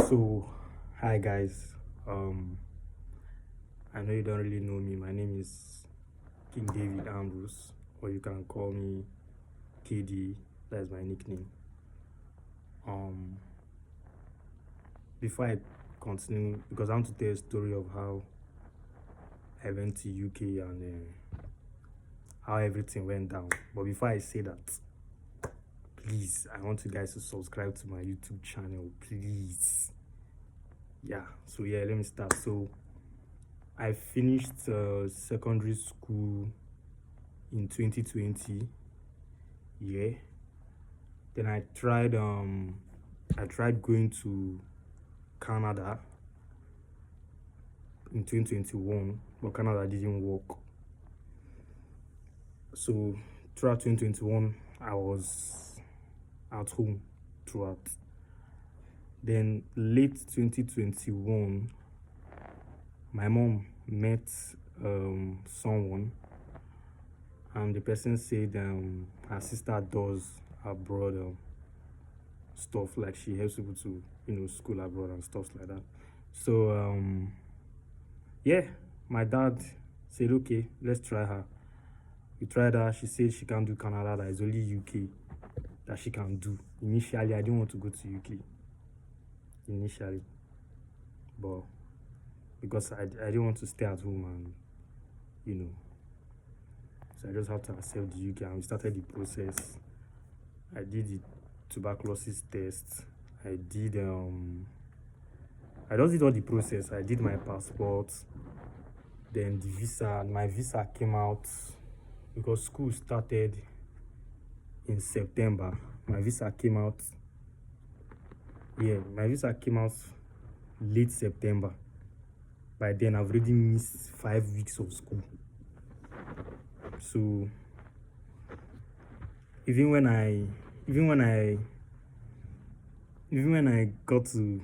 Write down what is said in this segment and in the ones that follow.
So, hi guys. Um, I know you don't really know me. My name is King David Ambrose, or you can call me KD. That's my nickname. Um, before I continue, because I want to tell a story of how I went to UK and how everything went down. But before I say that, please, I want you guys to subscribe to my YouTube channel, please. Yeah. So yeah, let me start. So I finished secondary school in 2020. Yeah. Then I tried going to Canada in 2021, but Canada didn't work. So throughout 2021 I was at home throughout. Then late 2021 my mom met someone, and the person said her sister does abroad stuff, like she helps people to school abroad and stuff like that. So yeah, my dad said, okay, let's try her. We tried her. She said she can't do Canada, that is only UK that she can do. Initially I didn't want to go to UK initially, but because I didn't want to stay at home, and so I just had to accept the UK, and we started the process. I did the tuberculosis test. I just did all the process. I did my passport, then the visa. My visa came out because school started in September. My visa came out. Yeah, my visa came out late September. By then, I've already missed 5 weeks of school. So even when I even when I even when I got to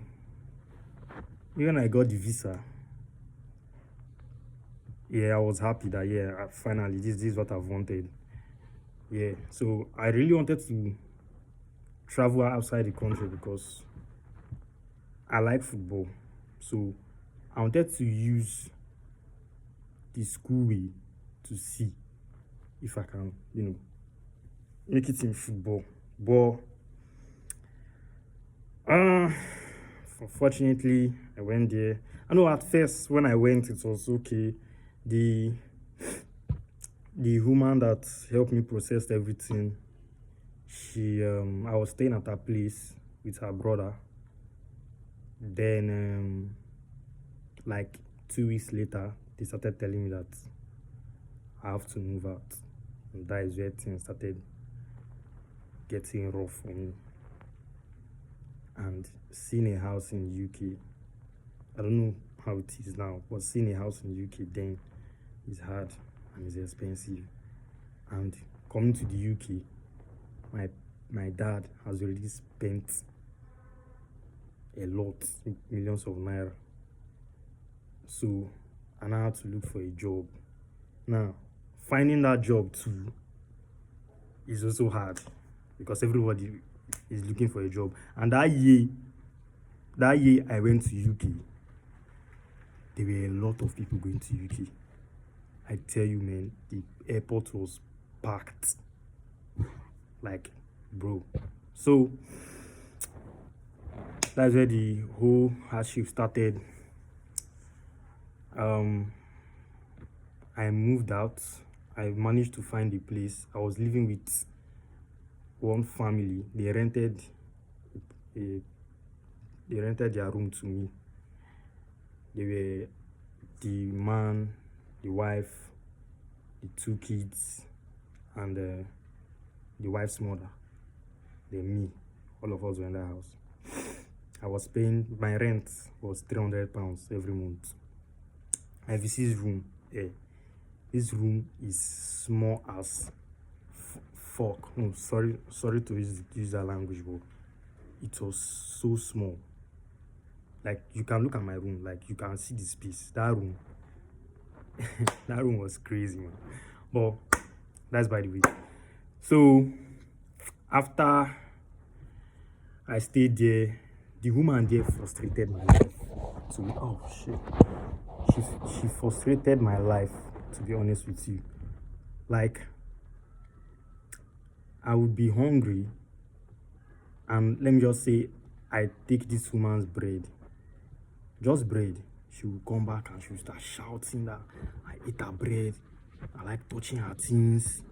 even when I got the visa, yeah, I was happy that finally this is what I've wanted. Yeah, so I really wanted to travel outside the country because I like football. So I wanted to use the school way to see if I can, make it in football. But unfortunately, I went there. I know at first when I went, it was okay. The woman that helped me process everything, I was staying at her place with her brother. Then like 2 weeks later, they started telling me that I have to move out, and that is where things started getting rough for me. And seeing a house in UK, I don't know how it is now, but seeing a house in UK then is hard and is expensive. And coming to the UK, my dad has already spent a lot, millions of naira. So I now had to look for a job. Now finding that job too is also hard because everybody is looking for a job. And that year I went to UK, there were a lot of people going to UK. I tell you, man, the airport was packed. Like, bro. So that's where the whole hardship started. I moved out. I managed to find a place. I was living with one family. They rented their room to me. They were the man, the wife, the 2 kids, and the wife's mother. Then me. All of us were in that house. I was paying, my rent was £300 every month. I have this room. This room is small as fuck. No, sorry to use that language, but it was so small. Like, you can look at my room, like you can see the space. That room that room was crazy, man. But that's by the way. So after I stayed there, the woman there frustrated my life. Oh shit. She frustrated my life, to be honest with you. Like, I would be hungry, and let me just say, I take this woman's bread, just bread. She will come back and she will start shouting that I ate her bread, I like touching her things,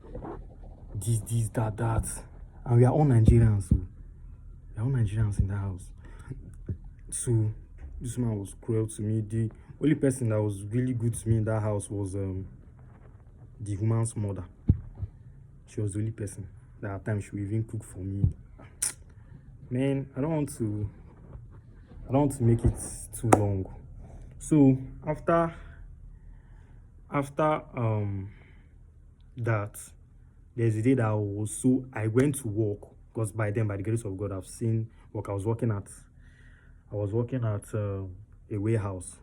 this, that. And we are all Nigerians, so we are all Nigerians in the house. So this woman was cruel to me. The only person that was really good to me in that house was the woman's mother. She was the only person that at times she would even cook for me. Man, I don't want to make it too long. So after that, there's a day that I went to work, because by then, by the grace of God, I've seen work. I was working at a warehouse.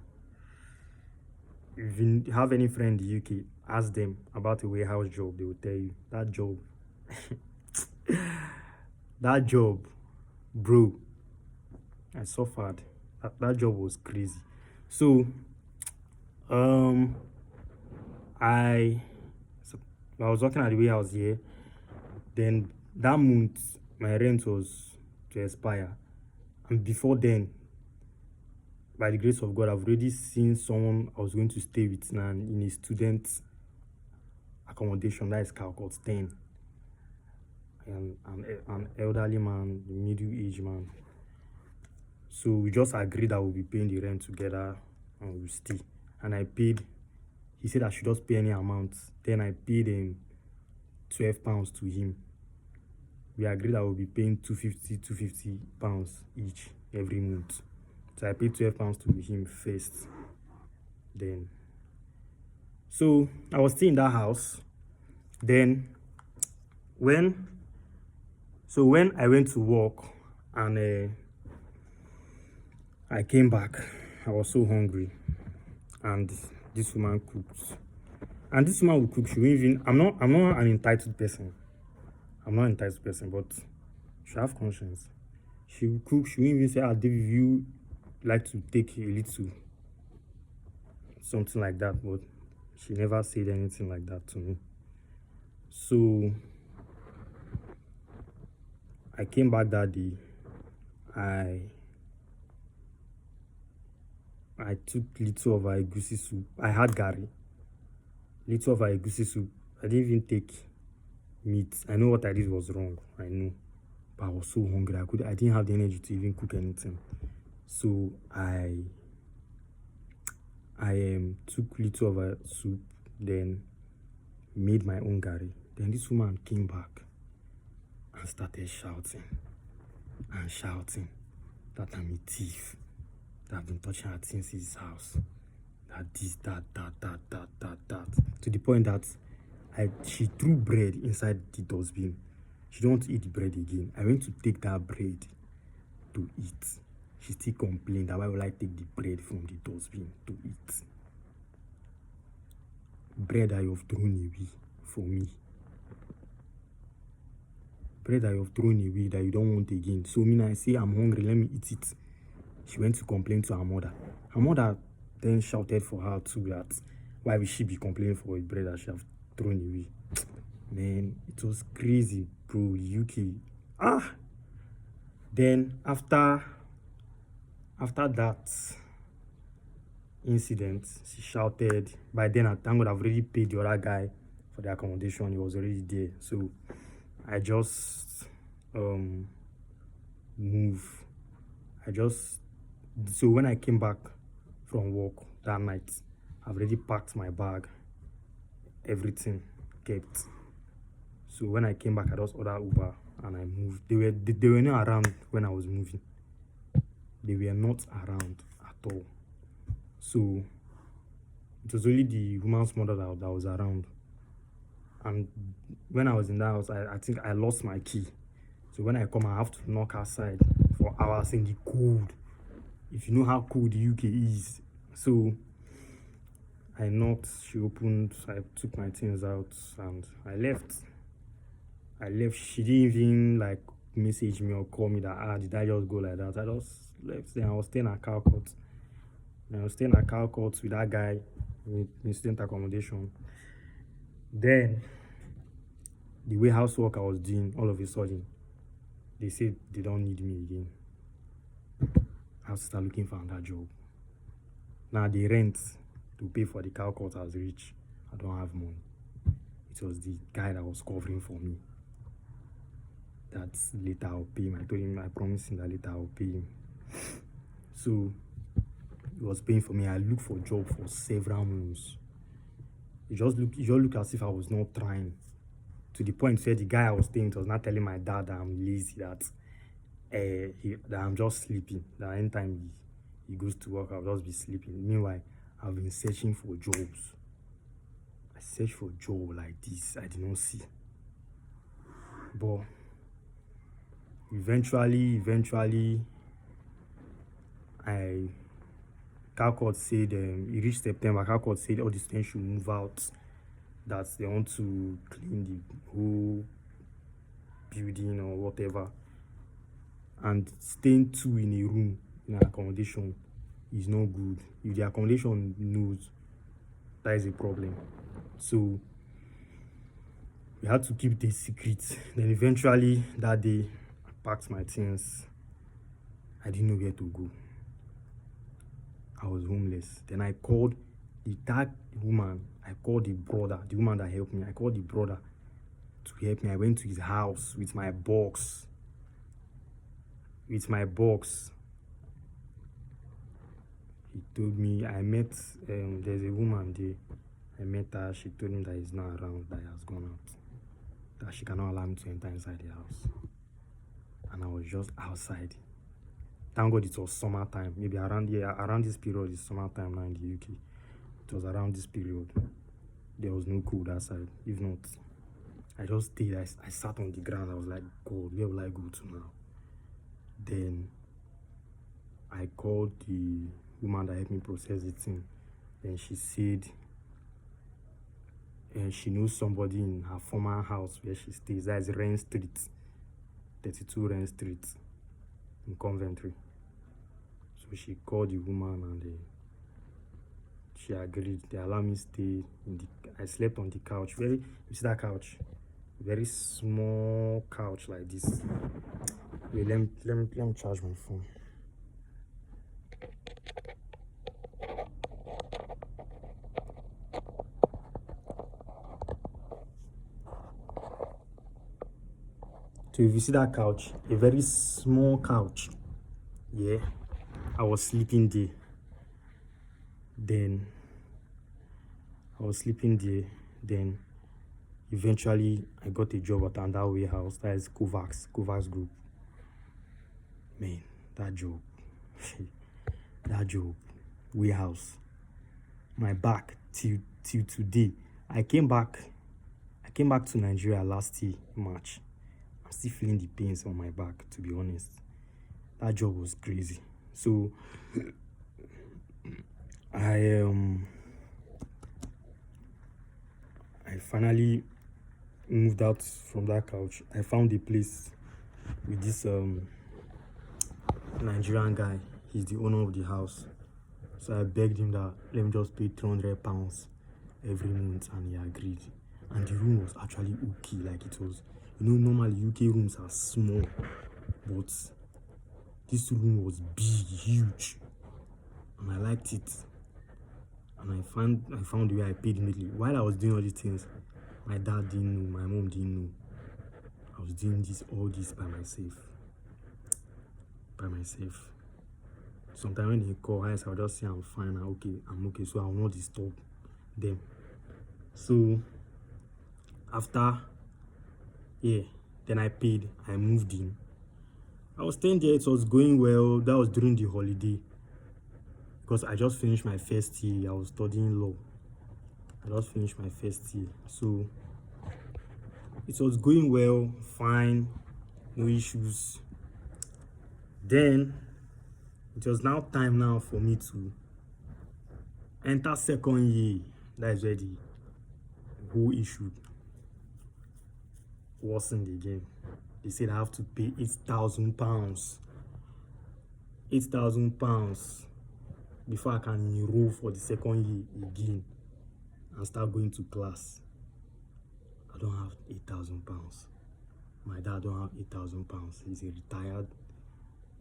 If you have any friend in the UK, ask them about a warehouse job. They will tell you that job. That job, bro, I suffered. That job was crazy. So I was working at the warehouse here. Then that month my rent was to expire, and before then, by the grace of God, I've already seen someone I was going to stay with now in a student accommodation. That is Calcott 10. And an elderly man, a middle-aged man. So we just agreed that we'll be paying the rent together and we'll stay. And I paid, he said I should just pay any amount. Then I paid him £12 to him. We agreed that we'll be paying £250 each every month. So I paid £12 to him first. Then, so I was still in that house. Then, when I went to work and I came back, I was so hungry, and this woman cooked. And this woman will cook. She won't even. I'm not an entitled person. I'm not an entitled person, but she have conscience. She will cook. She won't even say, "Ah, David, you like to take a little," something like that. But she never said anything like that to me. So I came back that day. I took little of her egusi soup. I had gari. Little of her egusi soup. I didn't even take meat. I know what I did was wrong. I know. But I was so hungry. I didn't have the energy to even cook anything. So I took little of her soup, then made my own gari. Then this woman came back and started shouting that I'm a thief, that I've been touching her things in his house, that this, that, to the point that she threw bread inside the dustbin. She don't want to eat the bread again. I went to take that bread to eat. She still complained that why would I take the bread from the dustbin to eat? Bread that you have thrown away for me. Bread that you have thrown away that you don't want again. So I say I'm hungry, let me eat it. She went to complain to her mother. Her mother then shouted for her too, that why will she be complaining for a bread that she have thrown away? Man, it was crazy, bro. UK. Then after that incident, she shouted. By then, I thank God I've already paid the other guy for the accommodation. He was already there. So I just so when I came back from work that night, I've already packed my bag, everything kept. So when I came back, I just ordered Uber and I moved. They were not around when I was moving. They were not around at all. So it was only the woman's mother that was around. And when I was in that house, I think I lost my key. So when I come, I have to knock outside for hours in the cold. If you know how cold the UK is. So I knocked, she opened, I took my things out and I left. She didn't even like message me or call me that did I just go like that? I just left. Then I was staying at Calcott. I was staying at Calcott with that guy in student accommodation. Then, the way housework I was doing, all of a sudden, they said they don't need me again. I have to start looking for another job. Now, the rent to pay for the Calcott has reached. I don't have money. It was the guy that was covering for me. That later I'll pay him. I told him, I promised him that later I'll pay him. So, he was paying for me. I looked for a job for several months. It just looked as if I was not trying. To the point where the guy I was staying with was not telling my dad that I'm lazy, that I'm just sleeping. That anytime he goes to work, I'll just be sleeping. Meanwhile, I've been searching for jobs. I searched for a job like this. I did not see. But eventually, Calcott said, it reached September. Calcott said all the students should move out, that they want to clean the whole building or whatever. And staying two in a room in an accommodation is not good. If the accommodation knows, that is a problem. So we had to keep the secret. Then eventually that day, I packed my things. I didn't know where to go. I was homeless. Then I called that woman. I called the brother, the woman that helped me. I called the brother to help me. I went to his house with my box. He told me, I met, there's a woman there. I met her. She told me that he's not around, that he has gone out, that she cannot allow me to enter inside the house. And I was just outside. Thank God it was summertime. Maybe around this period is summertime now in the UK. It was around this period. There was no cold outside. If not, I just stayed. I sat on the ground. I was like, God, where will I go to now? Then I called the woman that helped me process the thing. Then she said, and she knows somebody in her former house where she stays. That is Wren Street, 32 Wren Street in Coventry. So she called the woman and she agreed. They allowed me to stay I slept on the couch. You see that couch? Very small couch like this. Wait, let me charge my phone. So if you see that couch, a very small couch, yeah, I was sleeping there. Then eventually I got a job at another warehouse. That is Kovacs Group. Man, that job, warehouse, my back till today. I came back to Nigeria last year, March. I'm still feeling the pains on my back, to be honest. That job was crazy. So I finally moved out from that couch. I found a place with this Nigerian guy. He's the owner of the house. So I begged him that let me just pay £300 every month, and he agreed. And the room was actually okay. Like, it was, normally UK rooms are small, but this room was big, huge, and I liked it. And I found the way I paid immediately. While I was doing all these things, my dad didn't know, my mom didn't know. I was doing all this by myself. Sometimes when they call, I'll just say I'm fine, I'm okay, so I will not disturb them. So after, then I paid, I moved in. I was staying there, it was going well. That was during the holiday, because I just finished my first year. I was studying law. So it was going well, fine, no issues. Then it was now time for me to enter second year. That is where the whole issue worsened again. They said I have to pay £8,000 £8,000 before I can enroll for the second year again and start going to class. I don't have £8,000. My dad don't have £8,000. He's a retired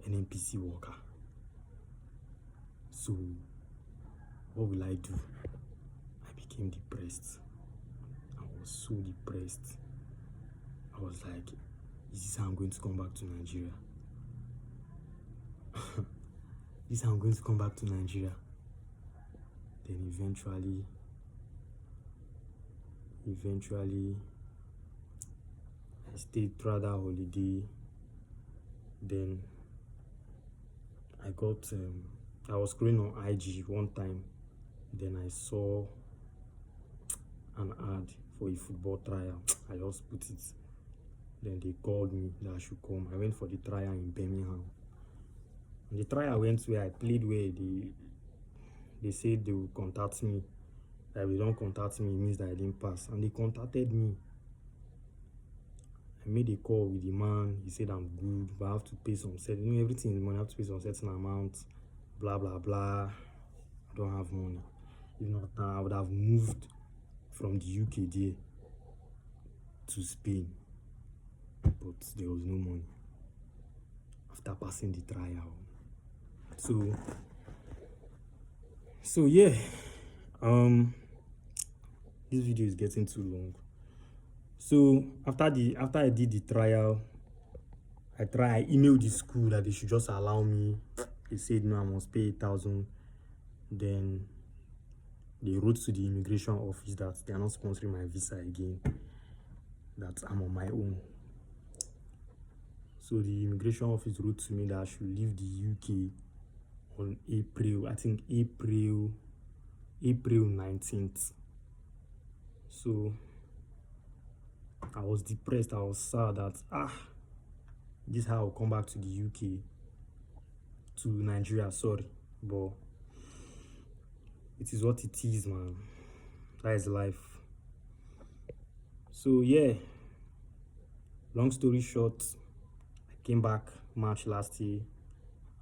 NNPC worker. So what will I do? I became depressed. I was so depressed. I was like, is this how I'm going to come back to Nigeria? This is how I'm going to come back to Nigeria. Then eventually I stayed throughout that holiday. Then I was scrolling on IG one time. Then I saw an ad for a football trial. I just put it. Then they called me that I should come. I went for the trial in Birmingham. And the trial I went where I played where they said they will contact me. That if they don't contact me, it means that I didn't pass. And they contacted me. I made a call with the man. He said I'm good, but I have to pay some certain, everything in money. I have to pay some certain amount. Blah blah blah. I don't have money. If not now, I would have moved from the UK there to Spain. But there was no money after passing the trial. So yeah, this video is getting too long. So after I did the trial, I emailed the school that they should just allow me. They said no, I must pay 8,000. Then they wrote to the immigration office that they are not sponsoring my visa again, that I'm on my own. So the immigration office wrote to me that I should leave the UK on April 19th. So I was depressed. I was sad that this is how I'll come back to the UK, to Nigeria, sorry. But it is what it is, man. That is life. So yeah, long story short, I came back March last year.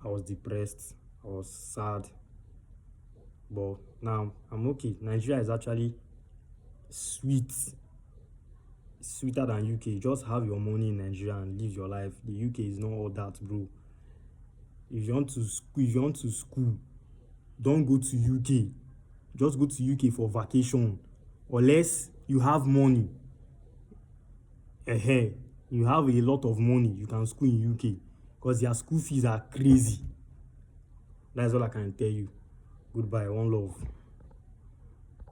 I was depressed. I was sad. But now I'm okay. Nigeria is actually sweeter than UK. Just have your money in Nigeria and live your life. The UK is not all that, bro. If you want to school, don't go to UK. Just go to UK for vacation. Unless you have money. You have a lot of money, you can school in UK, because their school fees are crazy. That's all I can tell you. Goodbye, one love.